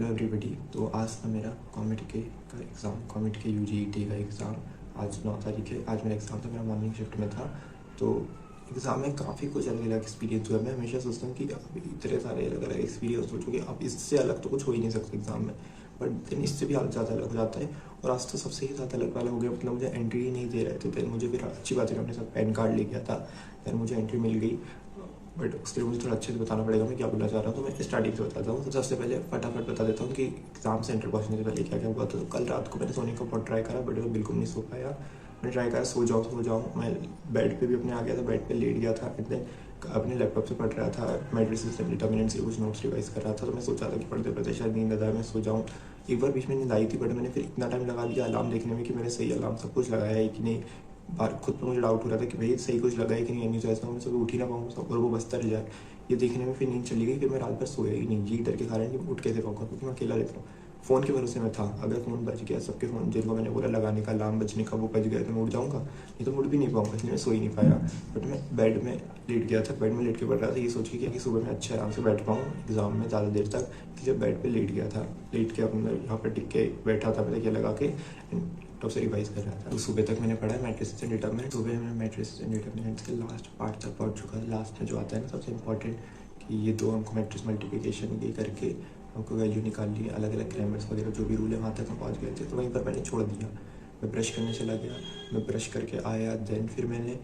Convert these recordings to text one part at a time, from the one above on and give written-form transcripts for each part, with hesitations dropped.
Hello everybody. तो आज था मेरा कॉमेडी के यूजीटी का एग्ज़ाम। आज 9 तारीख है। आज मेरा एग्ज़ाम था, मेरा मॉर्निंग शिफ्ट में था। तो एग्ज़ाम में काफ़ी कुछ अलग अलग एक्सपीरियंस हुआ। मैं हमेशा सोचता हूँ कि अब इतने सारे अलग अलग एक्सपीरियंस हो चुके, अब इससे अलग तो कुछ हो ही नहीं सकता एग्ज़ाम में, बट देन इससे भी ज़्यादा अलग हो जाता है। और आज तो सबसे ही ज़्यादा अलग वाला हो गया, मतलब मुझे एंट्री ही नहीं दे रहे थे। देन मुझे फिर अच्छी बात है, मैं अपने साथ पैन कार्ड ले गया था, देन मुझे एंट्री मिल गई। बट उसके लिए मुझे थोड़ा अच्छे से बताना पड़ेगा मैं क्या बोलना चाह रहा हूँ। तो मैं स्टार्टिंग से बताता हूँ। तो सबसे पहले फटाफट बता देता हूँ कि एग्जाम सेंटर पहुँचने से पहले क्या क्या हुआ था। तो कल रात को मैंने सोने का बहुत ट्राई करा, बट मैं बिल्कुल नहीं सो पाया। मैंने ट्राई करा सो जाऊँ। मैं बेड पे भी अपने आ गया था, बेड पे लेट गया था, एंड देन अपने लैपटॉप से पढ़ रहा था, मैट्रिसेस एंड डिटर्मिनेंट्स के कुछ नोट्स रिवाइज कर रहा था। तो मैं सोचा था कि पढ़ते पढ़ते शायद नींद आ जाए, मैं सो जाऊँ। एक बार बीच में नींद आई थी, बट मैंने फिर इतना टाइम लगा दिया अलार्म देखने में कि मैंने सही अलार्म सब कुछ लगाया है कि नहीं। बार खुद पर मुझे डाउट हो रहा था कि भाई सही कुछ लगा है कि नहीं, ऐसा मैं सुबह उठ ही ना पाऊँ और वो बजता रह जाए। ये देखने में फिर नींद चली गई। फिर मैं रात भर सोया ही नहीं, ये डर के कारण कि उठ कैसे पाऊँगा, क्योंकि मैं अकेला रहता हूँ। फ़ोन के भरोसे में था, अगर फ़ोन बज गया, सबके फ़ोन जिनको मैंने बोला लगाने का अलार्म बजने का वो बज गया तो मैं उठ जाऊँगा, नहीं तो मैं उठ भी नहीं पाऊँगा, इसलिए मैं सो ही नहीं पाया। बट मैं बेड में लेट गया था, बेड में लेट के पढ़ रहा था, ये सोच के कि सुबह मैं अच्छे आराम से बैठ पाऊँ एग्ज़ाम में ज़्यादा देर तक, इसलिए बेड पर लेट गया था। लेट के अपने यहाँ पर टिक के बैठा था, मैं तकिया लगा के लैपटॉप से रिवाइज कर रहा था। तो सुबह तक मैंने पढ़ा मैट्रिसेस एंड डिटर्मिनेंट्स। सुबह मैं मैट्रिसेस एंड डिटर्मिनेंट्स के लास्ट पार्ट तक पढ़ चुका था। लास्ट में जो आता है ना सबसे इंपॉर्टेंट, कि ये दो अंक मैट्रिक्स मल्टीप्लिकेशन ये करके हमको वैल्यू निकालनी है, अलग अलग ग्रामर्स वगैरह जो भी रूल है वहाँ तक हम पहुँच गए थे। तो वहीं पर मैंने छोड़ दिया। मैं ब्रश करने चला गया, मैं ब्रश करके आया, देन फिर मैंने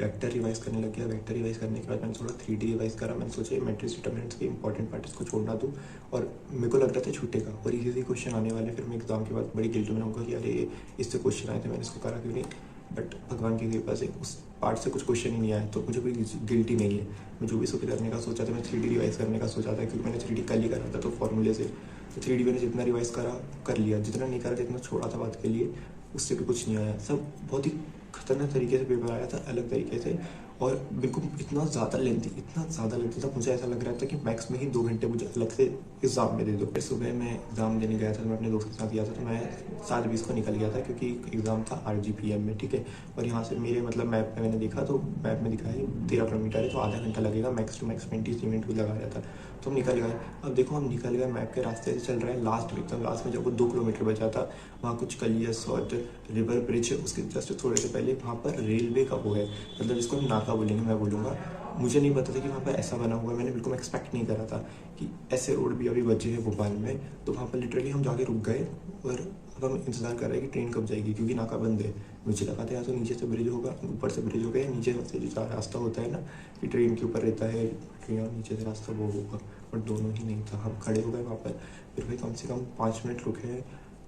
वेक्टर रिवाइज करने लग गया। वेक्टर रिवाइज करने के बाद मैंने थोड़ा 3D रिवाइज करा। मैंने सोचा मैट्रिक्स डिटर्मिनेंट्स के इंपॉर्टेंट पार्ट इसको छोड़ना दूँ, और मेरे को लग रहा था छूटेगा और इजी क्वेश्चन आने वाले। फिर मैं एग्जाम के बाद बड़ी गिल्ट में होगा कि अरे इससे क्वेश्चन आए थे, मैंने इसको करा क्यों नहीं। बट भगवान की कृपा से उस पार्ट से कुछ क्वेश्चन ही नहीं आया, तो मुझे कोई गिल्टी नहीं है। मैं जो भी इसको करने का सोचा था, मैं 3D रिवाइज करने का सोचा था, क्योंकि मैंने 3D कल ही करा था तो फॉर्मूले से। तो 3D मैंने जितना रिवाइज करा कर लिया, जितना नहीं करा जितना छोड़ा था बात के लिए, उससे भी कुछ नहीं आया। सब बहुत ही खतरनाक तरीके से पेपर आया था, अलग तरीके से, और बिल्कुल इतना ज़्यादा लेंथी था, मुझे ऐसा लग रहा था कि मैक्स में ही 2 घंटे मुझे अलग से एग्ज़ाम में दे दो। फिर सुबह मैं एग्ज़ाम देने गया था, तो मैं अपने दोस्त के साथ गया था। तो मैं 7:20 को निकल गया था, क्योंकि एग्ज़ाम था RGPM में, ठीक है। और यहाँ से मेरे मतलब मैप में मैंने देखा, तो मैप में दिखा है 13 किलोमीटर है, तो आधा घंटा लगेगा, मैक्स टू मैक्स 20 मिनट को लगाया था। तो हम निकल गए। अब देखो हम निकल गए, मैप के रास्ते से चल रहे हैं, लास्ट में एकदम लास्ट में जब वो 2 किलोमीटर बचा था, वहाँ कुछ कलियस और रिवर ब्रिज है, उसके जस्ट थोड़े से पहले वहाँ पर रेलवे का वो है, मतलब जिसको हम नाका बोलेंगे, मैं बोलूँगा। मुझे नहीं पता था कि वहाँ पर ऐसा बना हुआ है, मैंने बिल्कुल एक्सपेक्ट नहीं करा था कि ऐसे रोड भी अभी बचे हैं भोपाल में। तो वहाँ पर लिटरली हम जाके रुक गए, और अब हम इंतज़ार कर रहे हैं कि ट्रेन कब जाएगी, क्योंकि नाका बंद है। मुझे लगा था या तो नीचे से ब्रिज होगा, ऊपर से ब्रिज हो गया, नीचे से जो रास्ता होता है ना कि ट्रेन के ऊपर रहता है, ट्रेन और नीचे से रास्ता वो होगा, बट दोनों ही नहीं था। हम खड़े हो गए वहाँ पर, फिर भाई कम से कम 5 मिनट रुके,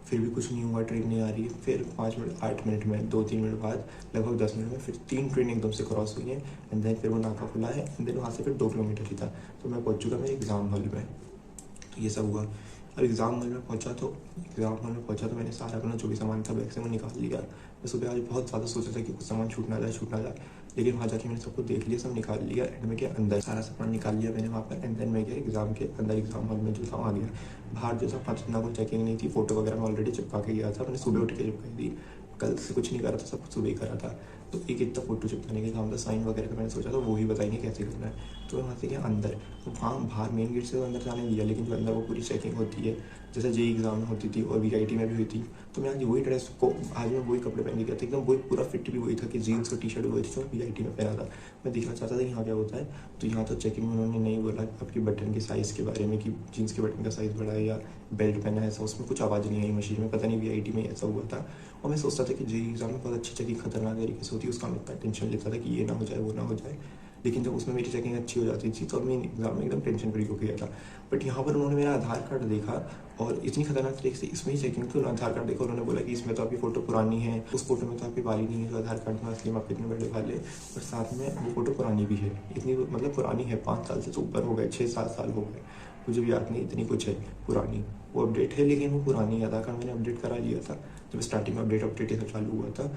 फिर भी कुछ नहीं हुआ, ट्रेन नहीं आ रही है। फिर 5 मिनट 8 मिनट में 2-3 मिनट बाद लगभग 10 मिनट में फिर 3 ट्रेन एकदम से क्रॉस हुई है, एंड देन फिर वो नाका खुला है, एंड देन वहाँ से फिर 2 किलोमीटर ही था। तो मैं पहुँच चुका मेरे एग्ज़ाम हॉल में। तो ये सब हुआ। अब एग्ज़ाम हॉल में पहुँचा तो मैंने सारा अपना जो भी सामान था बैग से वो निकाल लिया। मैं सुबह आज बहुत ज़्यादा सोचा था कि कुछ सामान छूट ना जाए, लेकिन वहाँ जाके मैंने सबको देख लिया, सब निकाल लिया, एंड में गया अंदर, सारा सामान निकाल लिया मैंने वहाँ पर, एंड देन मैं गया एग्ज़ाम के अंदर। एग्ज़ाम हॉल में जो था वहाँ गया, बाहर जो था वहाँ इतना कोई चेकिंग नहीं थी, फ़ोटो वगैरह मैं ऑलरेडी चिपका के गया था, मैंने सुबह उठ के चिपकाई थी, कल से कुछ नहीं करा था, सब कुछ सुबह ही करा था। तो एक इतना फ़ोटो चिपकाने के काम था, साइन वगैरह का मैंने सोचा था वो ही बताएंगे कैसे करना है। तो वहाँ से गया अंदर, तो वहाँ बाहर मेन गेट से तो अंदर जाने दिया, लेकिन जो अंदर वो पूरी चेकिंग होती है, जैसे JEE एग्ज़ाम में होती थी और VIT में भी हुई थी। तो मैं आज वही ड्रेस को, आज मैं वही कपड़े पहन के गया था, एकदम वही पूरा फिट भी वही था कि जीन्स और टी-शर्ट वही थी जो VIT में पहना था। मैं देखना चाहता था यहाँ क्या होता है। तो यहाँ तो चेकिंग में उन्होंने नहीं बोला आपकी बटन के साइज़ के बारे में, कि जीन्स के बटन का साइज़ बड़ा है या बेल्ट पहना है, ऐसा उसमें कुछ आवाज़ नहीं आई मशीन में, पता नहीं VIT में ऐसा हुआ था। और मैं सोचता था कि JEE एग्ज़ाम में बहुत अच्छी चेकिंग खतरनाक तरीके से होती है, उसका मैं इतना टेंशन लेता था कि ये ना हो जाए वो ना हो जाए। लेकिन जब उसमें मेरी चेकिंग अच्छी हो जाती थी तो मैं एग्ज़ाम में एकदम टेंशन फ्री हो गया था। बट यहाँ पर उन्होंने मेरा आधार कार्ड देखा, और इतनी खतरनाक तरीके से इसमें ही चेकिंग थी। आधार कार्ड देखा, उन्होंने बोला कि इसमें तो आपकी फ़ोटो पुरानी है, उस फोटो में तो आपकी बाल ही नहीं है जो आधार कार्ड में असली में आपके इतने बड़े बाल है, और साथ में वो फ़ोटो पुरानी भी है, इतनी मतलब पुरानी है, 5 साल से तो ऊपर हो गए, 6-7 साल हो गए, मुझे भी याद नहीं, इतनी कुछ है पुरानी। वो अपडेट है लेकिन वो पुरानी है। आधार कार्ड मैंने अपडेट करा लिया था जब स्टार्टिंग में अपडेट ये सब चालू हुआ था।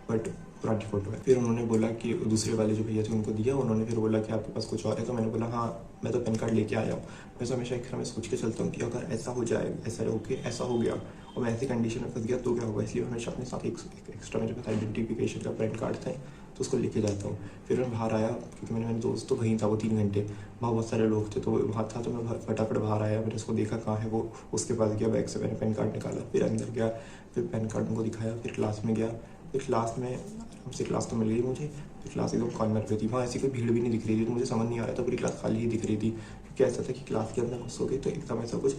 बट पुरानी फ़ोटो है। फिर उन्होंने बोला कि दूसरे वाले जो भैया थे उनको दिया, उन्होंने फिर बोला कि आपके पास कुछ और है, तो मैंने बोला हाँ मैं तो पैन कार्ड लेके आया हूँ। मैं तो हमेशा एक मैं सोच के चलता हूँ कि अगर ऐसा हो जाए, ऐसा हो गया और मैं ऐसी कंडीशन में फंस गया तो क्या होगा, इसलिए मैं हमेशा अपने साथ एक एक्स्ट्रा मेरे पास आइडेंटिफिकेशन का पैन कार्ड था तो उसको लेके जाता हूँ। फिर मैं बाहर आया क्योंकि मेरे दोस्त तो वहीं था, वो 3 घंटे वहाँ बहुत सारे लोग थे तो वहाँ था, तो मैं फटाफट बाहर आया, मैंने उसको देखा कहाँ है वो, उसके पास गया, बैग से मैंने पैन कार्ड निकाला, फिर अंदर गया, फिर पैन कार्ड उनको दिखाया, फिर क्लास में गया। फिर क्लास में हमसे क्लास तो मिल गई मुझे, फिर क्लास एकदम कॉर्नर पे थी, वहाँ ऐसी कोई भीड़ भी नहीं दिख रही थी, तो मुझे समझ नहीं आ रहा था, पूरी क्लास खाली ही दिख रही थी। क्योंकि ऐसा था कि क्लास के अंदर घुसोगे तो एकदम ऐसा कुछ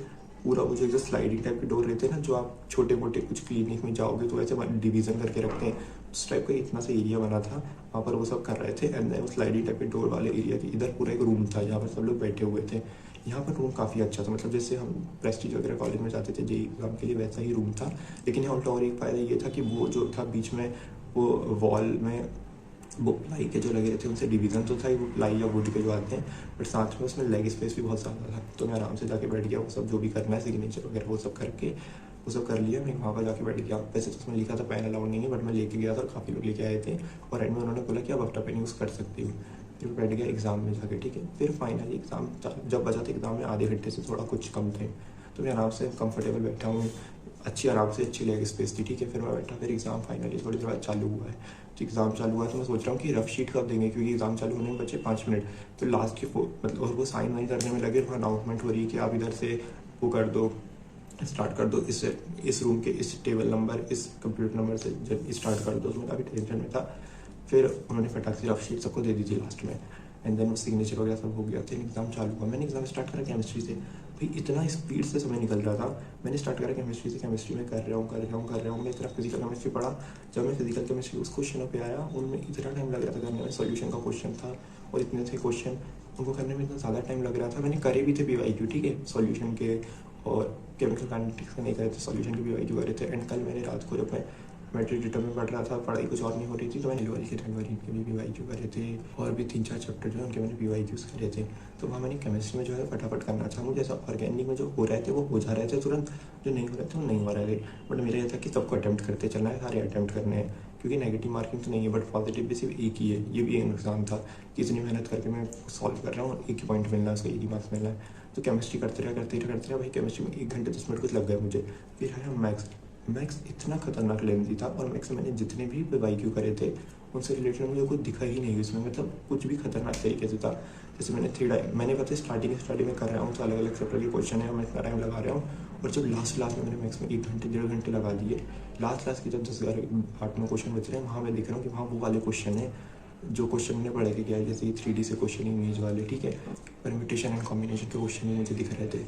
पूरा वो जो स्लाइडिंग टाइप के डोर रहते हैं ना, जो आप छोटे मोटे कुछ क्लिनिक में जाओगे तो वैसे डिवीज़न करके रखते हैं, उस टाइप का इतना सा एरिया बना था, वहाँ पर वो सब कर रहे थे। एंड देन वो स्लाइडिंग टाइप के डोर वाले एरिया के इधर पूरा एक रूम था जहाँ पर सब लोग बैठे हुए थे। यहाँ पर रूम काफ़ी अच्छा था, मतलब जैसे हम प्रेस्टीज वगैरह कॉलेज में जाते थे जेई एग्जाम के लिए, वैसा ही रूम था। लेकिन यहाँ उल्टा और एक फ़ायदा ये था कि वो जो था बीच में वो वॉल में वो प्लाई के जो लगे रहते हैं उनसे डिवीज़न तो था ही, वो प्लाई या वुड के जो आते हैं, बट साथ में उसमें लेग स्पेस भी बहुत ज़्यादा था। तो मैं आराम से जाके बैठ गया, वो सब जो भी करना है सिग्नेचर वगैरह वो सब करके वो सब कर लिया, मैं वहाँ पर जाके बैठ गया। वैसे तो उसमें लिखा था पैन अलाउड नहीं है, बट मैं लेके गया था और काफ़ी लोग लेके आए थे, और एंड में उन्होंने बोला कि आप आफ्टर पेन यूज़ कर सकती हो। फिर बैठ गया एग्ज़ाम में जाके, ठीक है। फिर फाइनली एग्ज़ाम जब बचा था, एग्ज़ाम में आधे घंटे से थोड़ा कुछ कम थे, तो मैं आराम से कंफर्टेबल बैठा हूँ, आराम से अच्छी लेग स्पेस थी, ठीक है। फिर मैं बैठा, फिर एग्ज़ाम फाइनली थोड़ी देर बाद चालू हुआ है। तो एग्ज़ाम चालू हुआ तो मैं सोच रहा हूँ कि रफ शीट कब देंगे, क्योंकि एग्ज़ाम चालू होने में बचे 5 मिनट। तो लास्ट के मतलब और वो साइन वाइन करने में लगे, वहाँ अनाउंसमेंट हो रही है कि आप इधर से वो कर दो, स्टार्ट कर दो, इस रूम के इस टेबल नंबर, इस कंप्यूटर नंबर से जब स्टार्ट कर दो। तो मैं काफ़ी टेंशन में था। फिर उन्होंने फटाक से रफ शीट सबको दे दी थी लास्ट में, एंड देन वो सिग्नेचर वगैरह सब हो गया था, एग्ज़ाम चालू हुआ। मैंने एग्ज़ाम स्टार्ट करा केमिस्ट्री से, भाई इतना स्पीड से समय निकल रहा था। मैंने स्टार्ट करा केमिस्ट्री से, केमिस्ट्री में कर रहा हूँ मैं इतना फिजिकल केमिस्ट्री पढ़ा। जब मैं फिजिकल केमिस्ट्री उस क्वेश्चनों पे आया, उनमें इतना टाइम लग रहा था करने में, सॉल्यूशन का क्वेश्चन था और इतने थे क्वेश्चन, उनको करने में इतना ज़्यादा टाइम लग रहा था। मैंने करे भी थे PYQ, ठीक है, सॉल्यूशन के और केमिकल काइनेटिक्स के नहीं करे थे, सॉल्यूशन के PYQ करे थे। एंड कल मैंने रात को जब मैं मैट्रिक रिटर्न में पढ़ रहा था, पढ़ाई कुछ और नहीं हो रही थी, तो मैंने जनवरी के के भी PYQ करे थे, और भी 3-4 चैप्टर जो है उनके मैंने PYQs करे थे। तो वहाँ मैंने केमिस्ट्री में जो है फटाफट करना था मुझे, ऐसा ऑर्गेनिक में जो हो रहे थे वो हो जा रहे थे तुरंत, जो नहीं हो रहे थे वो नहीं हो रहे थे। बट मेरा ये था कि सबको अटैम्प्ट करते चलना है, सारे अटैम्प्ट करने हैं, क्योंकि नेगेटिव मार्किंग तो नहीं है, बट पॉजिटिव भी सिर्फ एक ही है। ये भी एक नुकसान था कि इतनी मेहनत करके मैं सॉल्व कर रहा हूँ, एक ही पॉइंट मिलना है, उसको एक ही मार्क्स मिलना है। तो केमिस्ट्री करते रहे भाई, केमिस्ट्री में 1 घंटे 10 मिनट कुछ लग गए मुझे। फिर आया मैथ्स इतना खतरनाक लेंथी था, और मैथ्स में मैंने जितने भी PYQ करे थे उनसे रिलेटेड मुझे कुछ दिखा ही नहीं उसमें, मतलब कुछ भी खतरनाक तरीके से था। जैसे मैंने पता है स्टार्टिंग में कर रहा हूँ तो अलग अलग चैप्टर के क्वेश्चन है, मैं इतना टाइम लगा रहा हूँ, और जब लास्ट में मैंने मैथ्स में 1 घंटे 1.5 घंटे लगा दिए। लास्ट की जब 10-8 क्वेश्चन बच रहे हैं, वहाँ मैं देख रहा हूँ कि वहाँ वो वाले क्वेश्चन है जो क्वेश्चन मैंने पढ़ के किया है, जैसे 3D से क्वेश्चन इमेज वाले, ठीक है, परम्यूटेशन एंड कॉम्बिनेशन के क्वेश्चन ही मुझे दिख रहे थे,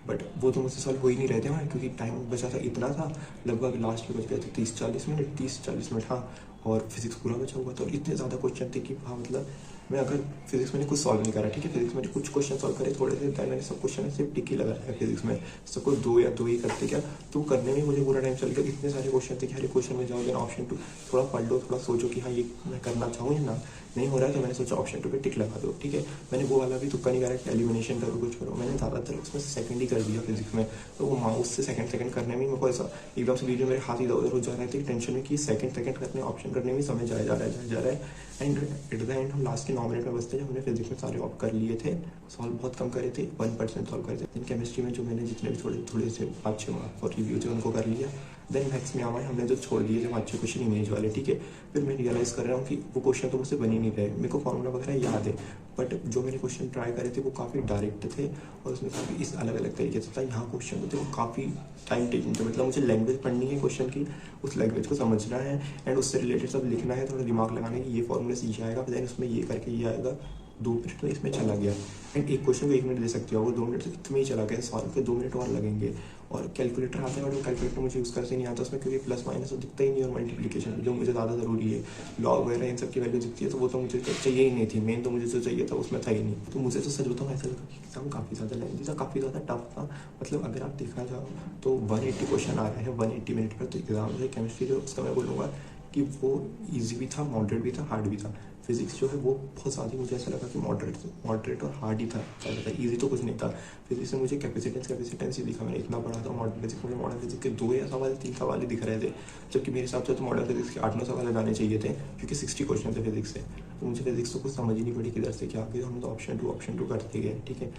बट वो तो मुझसे सॉल्व हो ही नहीं रहे थे वहाँ, क्योंकि टाइम बचा था इतना था, लगभग लास्ट में बच गए थे 30-40 मिनट, हाँ, और फिजिक्स पूरा बचा हुआ था, और इतने ज़्यादा क्वेश्चन थे कि हाँ, मतलब मैं अगर फिजिक्स मैंने कुछ सॉल्व नहीं करा, ठीक है, फिजिक्स मैंने कुछ क्वेश्चन सॉल्व करे थोड़े से, मैंने सब क्वेश्चन सिर्फ टिक ही लगाया है फिजिक्स में, सबको 2 या 2 ही करते क्या, तो करने में मुझे पूरा टाइम चल गया। इतने सारे क्वेश्चन थे कि हर एक क्वेश्चन में जाओ, देन ऑप्शन 2 थोड़ा पढ़ लो, थोड़ा सोचो कि हाँ ये मैं करना चाहूँ या ना, नहीं हो रहा है तो मैंने सोचा ऑप्शन 2 पे टिक लगा दो, ठीक है। मैंने वो वाला भी तुक्का नहीं करा, एलिमिनेशन करो कुछ करो, मैंने ज़्यादातर उसमें सेकंड ही कर दिया फिजिक्स में। तो वो माउस से सेकंड करने में मेरे को ऐसा एकदम से वीडियो मेरे हाथ इधर उधर हो जा रहे थे टेंशन में कि सेकंड करने ऑप्शन करने में समय जा रहा है। एंड एट द एंड हम लास्ट के 9 मिनट में बचते, जब हमने फिजिक्स में सारे ऑप कर लिए थे, सॉल्व बहुत कम करे थे, 1% सॉल्व करे थे। देन केमिस्ट्री में जो मैंने जितने भी थोड़े से 5-6 मार्क्स और रिव्यू थे उनको कर लिया। देन मैथ्स में आवाए हमने जो छोड़ दिए थे 5-6 क्वेश्चन इमेज वाले, ठीक है। फिर मैं रियलाइज़ कर रहा हूँ कि वो क्वेश्चन तो मुझसे बन ही नहीं रहे, मेरे को फॉर्मूला वगैरह याद है, बट जो मैंने क्वेश्चन ट्राई करे थे वो काफ़ी डायरेक्ट थे, और उसमें काफ़ी इस अलग अलग तरीके से था। यहाँ क्वेश्चन थे वो काफ़ी टाइम टेकिंग थे, मतलब मुझे लैंग्वेज पढ़नी है क्वेश्चन की, उस लैंग्वेज को समझना है, एंड उससे रिलेटेड सब लिखना है, थोड़ा दिमाग लगाना है कि ये फॉर्मूला सीख आएगा, फिर उसमें ये करके ये आएगा। 2 मिनट में इसमें चला गया, एंड एक क्वेश्चन को 1 मिनट दे सकते हो, वो 2 मिनट से इतने ही चला गया, सॉल्व के 2 मिनट और लगेंगे। और कैलकुलेटर आता है, और कैलकुलेटर मुझे यूज़ करते नहीं आता उसमें, क्योंकि प्लस माइनस तो दिखता ही नहीं, और मल्टीप्लिकेशन जो मुझे ज़्यादा ज़रूरी है, लॉग वगैरह इन सब की वैल्यू दिखती है, तो वो तो मुझे चाहिए ही नहीं थी, मेन तो मुझे जो चाहिए था उसमें था ही नहीं। तो मुझे तो सच बताऊँ ऐसा लगा कि एग्जाम काफ़ी ज़्यादा लेंथी था, काफ़ी ज़्यादा टफ था। मतलब अगर आप देखा जाओ तो 180 क्वेश्चन आ रहे हैं 180 मिनट पर, तो एग्जाम जो केमिस्ट्री जो उसका मैं बोलूँगा कि वो ईजी भी था, मॉडरेट भी था, हार्ड भी था। फिजिक्स जो है वो बहुत ज़्यादा मुझे ऐसा लगा कि मॉडरेट और हार्ड ही था, ज़्यादा था, ईजी तो कुछ नहीं था। फिजिक्स में मुझे कैपेसिटेंस ही दिखा, मैंने इतना पढ़ा था। मॉडर्न फिजिक्स में मॉडर्न फिजिक्स के 2 या सवाल 3 सवाल ही दिख रहे थे, जबकि मेरे हिसाब से तो मॉडर्न फिजिक्स के 8-9 सवाल जाने चाहिए थे, क्योंकि 60 क्वेश्चन थे फिजिक्स से। तो मुझे फिजिक्स तो कुछ समझ ही नहीं पड़ी किधर से क्या, आगे हमने तो ऑप्शन टू करते गए, ठीक है।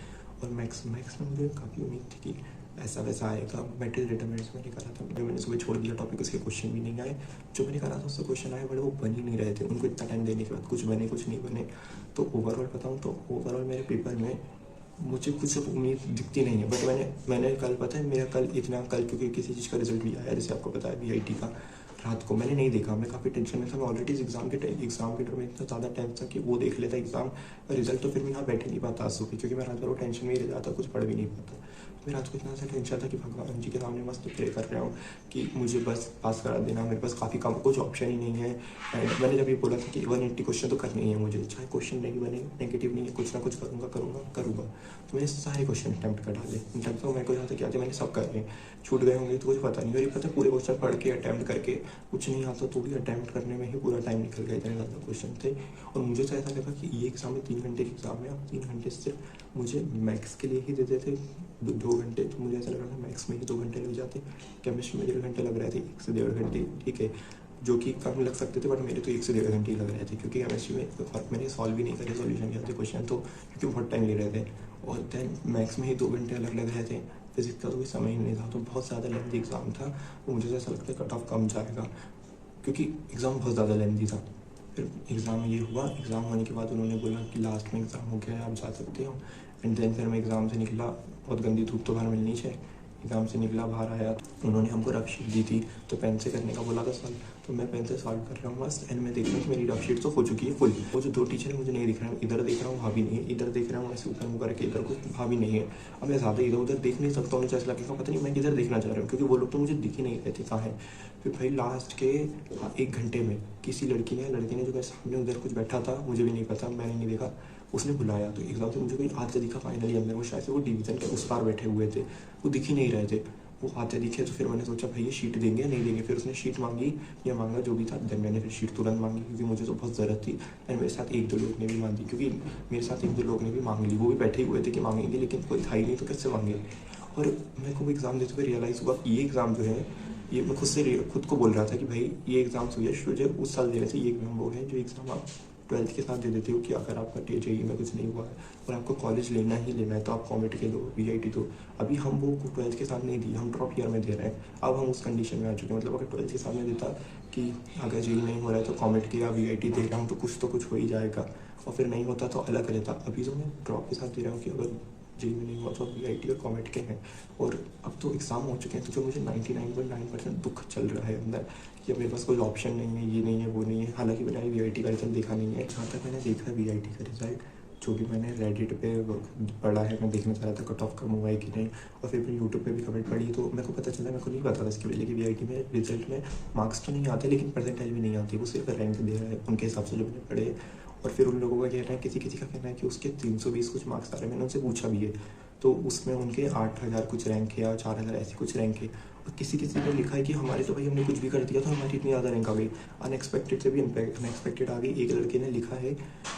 और मैथ्स में मुझे काफ़ी उम्मीद थी कि ऐसा वैसा आएगा। मैट्रिक्स डिटरमिनेंट्स मैंने करा था, मैंने सुबह छोड़ दिया टॉपिक, उसके क्वेश्चन भी नहीं आए। जो मैंने करा था उससे क्वेश्चन आए, बट वो बन ही नहीं रहे थे। उनको इतना टाइम देने के बाद कुछ बने कुछ नहीं बने। तो ओवरऑल बताऊँ तो ओवरऑल मेरे पेपर में मुझे कुछ अब उम्मीद दिखती नहीं है। बट मैंने कल, पता है मेरा कल क्योंकि किसी चीज़ का रिजल्ट भी आया, जैसे आपको पता है VIT का, रात को मैंने नहीं देखा, मैं काफ़ी टेंशन में था। मैं ऑलरेडी एग्जाम के डर में इतना ज़्यादा टेंस था कि वो देख लेता एग्जाम रिजल्ट, तो फिर मैं यहाँ बैठ ही नहीं पाता आज सुबह, क्योंकि मैं रात भर वो टेंशन में ही रह जाता, कुछ पढ़ भी नहीं पाता। मैं रात को इतना सा टेंशन था कि भगवान जी के सामने मस्त प्रे कर रहा हूँ कि मुझे बस पास करा देना, मेरे पास काफ़ी कम कुछ ऑप्शन ही नहीं है। एंड मैंने जब ये बोला था कि 180 क्वेश्चन तो करने ही है मुझे, चाहे क्वेश्चन नहीं बने, नेगेटिव नहीं है, कुछ ना कुछ करूँगा। तो मैंने सारे क्वेश्चन अटैम्प्ट कर डाले। इनफैक्ट तो मेरे को यहाँ तक क्या था, मैंने सब कर लिए, छूट गए होंगे तो कुछ पता नहीं। और ये पता है पूरे क्वेश्चन पढ़ के अटैम्प्ट करके कुछ नहीं आता, तो भी अटैम्प्ट करने में ही पूरा टाइम निकल गया, इतने ज़्यादा क्वेश्चन थे। और मुझे तो ऐसा लगा कि ये एग्जाम में 3 घंटे की एग्जाम है, अब 3 घंटे सिर्फ मुझे मैथ्स के लिए ही देते थे 2 घंटे, तो मुझे ऐसा लग रहा था मैथ्स में ही 2 घंटे लग जाते। केमिस्ट्री में 1.5 घंटे लग रहे थे, 1 से 1.5 घंटे, ठीक है, जो कि कम लग सकते थे, बट मेरे तो 1 से 1.5 घंटे ही लग रहे थे, क्योंकि केमिस्ट्री में मैंने सॉल्व भी नहीं करे सॉल्यूशन किया थे क्वेश्चन, तो क्योंकि बहुत टाइम ले रहे थे। और देन मैथ्स में ही 2 घंटे अलग लग रहे थे, फिजिक्स का तो कोई समय ही नहीं था, तो बहुत ज़्यादा लेंथी एग्जाम था। तो मुझे ऐसा लगता है कट ऑफ कम जाएगा, क्योंकि एग्ज़ाम बहुत ज़्यादा लेंथी था। फिर एग्ज़ाम ये हुआ, एग्ज़ाम होने के बाद उन्होंने बोला कि लास्ट में एग्ज़ाम हो गया है, आप जा सकते हो। एंड देन फिर मैं एग्ज़ाम से निकला, बहुत गंदी धूप तो बाहर मिलनी चाहिए। एग्ज़ाम से निकला, बाहर आया, उन्होंने हमको रफ शीट दी थी, तो पेन से करने का बोला था सॉल्व, तो मैं पेन से सॉल्व कर रहा हूँ बस। एंड मैं देख रहा हूँ कि मेरी रफ शीट तो हो चुकी है फुल। वो जो 2 टीचर है मुझे नहीं दिख रहा है, इधर देख रहा हूँ वहाँ भी नहीं है, इधर देख रहा हूँ ऐसे ऊपर मुँह करके, इधर कुछ वहाँ भी नहीं है। अब मैं ज़्यादा इधर उधर देख नहीं सकता हूँ, मुझे ऐसा लगेगा पता नहीं मैं किधर देखना चाह रहा हूँ, क्योंकि वो लोग तो मुझे दिख ही नहीं रहे थे कहाँ है। फिर भाई लास्ट के 1 घंटे में किसी लड़की ने जो मेरे सामने उधर कुछ बैठा था, मुझे भी नहीं पता, मैंने नहीं देखा, उसने बुलाया। तो एग्जाम से मुझे कोई आते दिखा फाइनली अंदर, वो शायद से वो डिवीज़न के उस पार बैठे हुए थे, वो दिख ही नहीं रहे थे। वो आते दिखे, तो फिर मैंने सोचा भाई ये शीट देंगे या नहीं देंगे। फिर उसने शीट मांगी या मांगा जो भी था, देन मैंने फिर शीट तुरंत मांगी, क्योंकि मुझे तो बहुत ज़रूरत थी। एंड मेरे साथ 1-2 लोग ने भी मांगी, क्योंकि मेरे साथ 1-2 लोग ने भी मांग ली, वो भी बैठे ही हुए थे कि मांगेंगे, लेकिन कोई था ही नहीं तो कैसे मांगे। और मेरे को एग्ज़ाम देते हुए रियलाइज़ हुआ कि ये एग्ज़ाम जो है, ये मैं खुद को बोल रहा था कि भाई ये एग्ज़ाम सुयश मुझे उस साल देने से, ये एग्ज़ाम वो है जो एग्ज़ाम आप 12th के साथ दे देते हो कि अगर आपका JEE में कुछ नहीं हुआ है और आपको कॉलेज लेना ही लेना है, तो आप कॉमेट के दो, VIT दो। अभी हम वो 12th के साथ नहीं दिए, हम ड्रॉप ईयर में दे रहे हैं। अब हम उस कंडीशन में आ चुके हैं, मतलब अगर 12th के साथ में देता कि अगर JEE नहीं हो रहा है तो कॉमेट के या VIT दे रहा हूँ, तो कुछ हो ही जाएगा, और फिर नहीं होता तो अलग रहता। अभी तो मैं ड्रॉप के साथ दे रहा हूँ कि अगर JEE में नहीं हुआ तो VIT और कॉमेट के हैं। और अब तो एग्ज़ाम हो चुके हैं, तो जो मुझे 99.9% दुख चल रहा है अंदर कि अब मेरे पास कोई ऑप्शन नहीं है, ये नहीं है, वो नहीं है। हालांकि मैंने VIT का रिजल्ट देखा नहीं है, जहाँ तक मैंने देखा है VIT का रिजल्ट, जो भी मैंने रेडिट पे पढ़ा है, मैं देखना चाह रहा था कट ऑफ कम हुआ है कि नहीं, और फिर मैं यूट्यूब पे भी कमेंट पढ़ी, तो मेरे को पता चला, मेरे को नहीं पता था इसके पहले कि VIT में रिजल्ट में मार्क्स तो नहीं आते, लेकिन परसेंटेज भी नहीं आती, वो सिर्फ रैंक दे रहा है उनके हिसाब से जो मैंने पढ़े। और फिर उन लोगों का कहना है, किसी का कहना है कि उसके 320 कुछ मार्क्स आ रहे हैं। मैंने उनसे पूछा भी है, तो उसमें उनके 8000 कुछ रैंक है या 4000 ऐसी कुछ रैंक है। और किसी ने लिखा है कि हमारे तो भाई हमने कुछ भी कर दिया तो हमारी इतनी ज़्यादा रैंक आ गई, अनएक्सपेक्टेड से भी अनएक्सपेक्टेड आ गई। एक लड़के ने लिखा है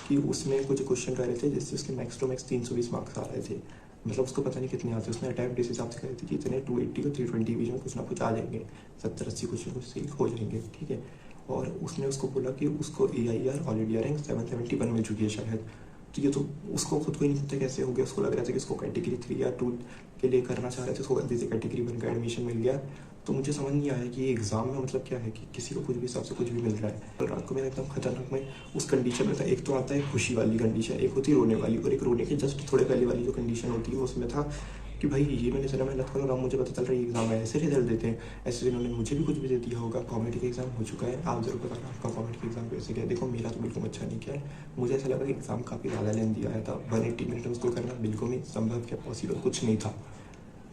कि उसमें कुछ क्वेश्चन कर रहे थे जिससे उसके मैक्स टू मैक्स 320 मार्क्स आ रहे थे, मतलब उसको पता नहीं कितने आते। उसने अटैम्प्ट इस हिसाब से करे थे कि इतने 280 और 320 बीच में कुछ ना कुछ आ जाएंगे, 70-80 कुछ ना कुछ सही हो जाएंगे, ठीक है। और उसने उसको बोला कि उसको AIR ऑल इंडिया रैंक 771 मिल चुकी है शायद। तो ये तो उसको खुद को ही नहीं पता कैसे हो गया, उसको लग रहा था कि उसको कैटेगरी 3 या 2 के लिए करना चाह रहे थे, उसको गलती से कैटेगरी 1 का एडमिशन मिल गया। तो मुझे समझ नहीं आया कि ये एग्ज़ाम में मतलब क्या है कि किसी को कुछ भी हिसाब से कुछ भी मिल रहा है। और रात को मेरा एकदम खतरनाक में उस कंडीशन में था। एक तो आता है खुशी वाली कंडीशन, एक होती है रोने वाली, और एक रोने के जस्ट थोड़े पहले वाली जो कंडीशन होती है उसमें था कि भाई ये मैंने ज़रा मेहनत करूँगा, अब मुझे पता चल रहा है एग्ज़ाम में ऐसे रिजल्ट देते हैं, ऐसे इन्होंने मुझे भी कुछ भी दे दिया होगा। कॉमेडी का एग्ज़ाम हो चुका है, आप ज़रूर बताना आपका कॉमेडी का एग्ज़ाम कैसे गया। देखो मेरा तो बिल्कुल अच्छा नहीं किया है, मुझे ऐसा लगा कि एग्ज़ाम काफ़ी ज़्यादा लेंथी आया था, 180 मिनट में उसको करना बिल्कुल ही संभव क्या पॉसिबल कुछ नहीं था।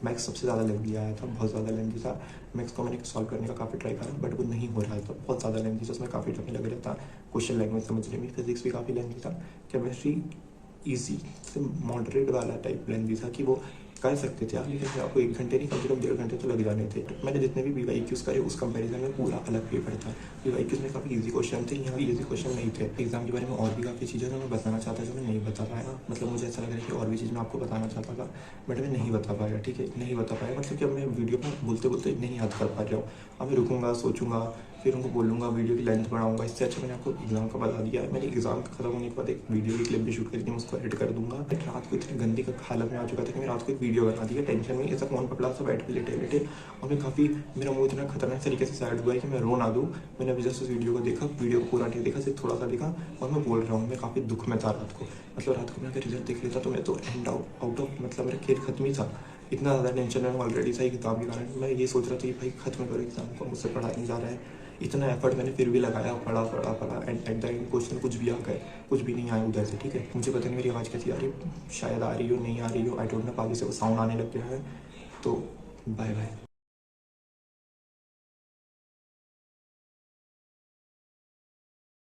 मैथ्स सबसे ज़्यादा लेंथी आया था, बहुत ज़्यादा लेंथी था। मैथ्स को मैंने सॉल्व करने का काफ़ी ट्राई करा, बट वो नहीं हो रहा था, बहुत ज़्यादा लेंथी था, उसमें काफ़ी टाइम लग रहा था क्वेश्चन लैंग्वेज समझने में। फिजिक्स भी काफ़ी लेंथी था। केमिस्ट्री ईजी से मॉडरेट वाला टाइप लेंथी था कि वो कर सकते थे आप, लेकिन आपको 1 घंटे नहीं, कम से कम 1.5 घंटे तो लग जाने थे। मैंने जितने भी BYQs करे उस कंपैरिजन में पूरा अलग पेपर था। BYQs में काफ़ी ईजी क्वेश्चन थे, यहाँ ईजी क्वेश्चन नहीं थे। एग्जाम के बारे में और भी काफ़ी चीज़ें जो मैं बताना चाहता था जो मैं नहीं बता पाया, मतलब मुझे ऐसा लग रहा है कि और भी चीज़ मैं आपको बताना चाहता था बट मैं नहीं बता पाया। ठीक है, नहीं बता पाया, मतलब कि अब मैं वीडियो में बोलते बोलते नहीं याद कर पा रहा हूँ। अब मैं रुकूंगा, सोचूंगा, फिर उनको बोलूँगा, वीडियो की लेंथ बढ़ाऊंगा। इससे अच्छा मैंने आपको एग्जाम का बता दिया है। मैंने एग्जाम खत्म होने के बाद एक वीडियो की क्लिप भी शूट करी थी, मैं उसको एडिट कर दूंगा। बट रात को इतनी गंदी हालत में आ चुका था कि मैं रात को एक वीडियो बना दी है टेंशन में, ऐसा फ़ोन पकड़ा सा बैठ के लेटे लेटे, और मैं काफ़ी, मेरा मुँह इतना खतरनाक तरीके से सैड हुआ है कि मैं रो ना दूँ। मैंने अभी जस्ट उस वीडियो को देखा, वीडियो को पूरा नहीं देखा, सिर्फ थोड़ा सा देखा, और मैं बोल रहा हूँ मैं काफ़ी दुख में था रात को। मतलब रात को मैं अगर रिजल्ट देख लेता तो मैं तो एंड आउट ऑफ, मतलब मेरा खेल खत्म ही था। इतना ज़्यादा टेंशन में ऑलरेडी था एग्जाम के कारण। मैं ये सोच रहा था कि भाई खत्म करो एग्जाम को, मुझसे पढ़ा नहीं जा रहा है। इतना एफर्ट मैंने फिर भी लगाया, पढ़ा and at the end question कुछ भी आ गए, कुछ भी नहीं आया उधर से। ठीक है, मुझे पता नहीं मेरी आवाज़ कैसी आ रही है, शायद आ रही हो, नहीं आ रही हो, आई डोंट नो, आगे से वो साउंड आने लग गया है। तो बाय बाय।